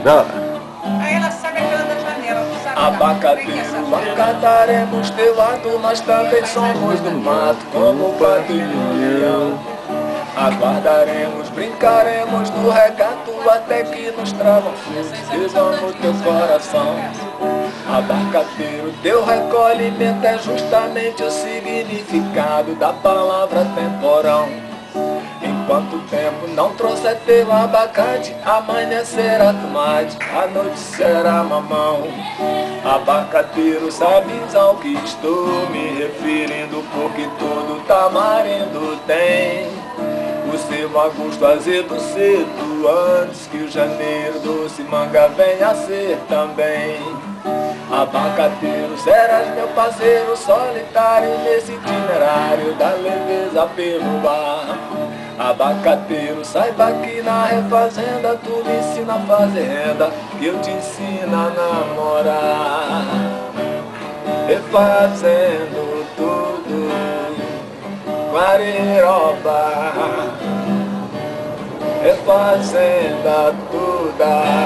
Não. Aí ela sabe aquela da janela, não sabe? Abacateiro, acataremos teu lado, nós também somos do mato, como o pato e o leão. Aguardaremos, brincaremos no regato, até que nos tragam e vamos teu coração. Abacateiro, teu recolhimento é justamente o significado da palavra temporão. Enquanto o tempo não trouxer teu abacate, amanhecerá tomate, a noite será mamão. Abacateiro, sabes ao que estou me referindo, porque todo tamarindo tem o seu agosto azedo cedo, antes que o janeiro doce manga venha a ser também. Abacateiro, serás meu parceiro solitário nesse itinerário da leveza pelo ar. Abacateiro, saiba que na refazenda tu me ensina a fazer renda, que eu te ensino a namorar. Refazendo tudo, Guariroba, refazenda toda.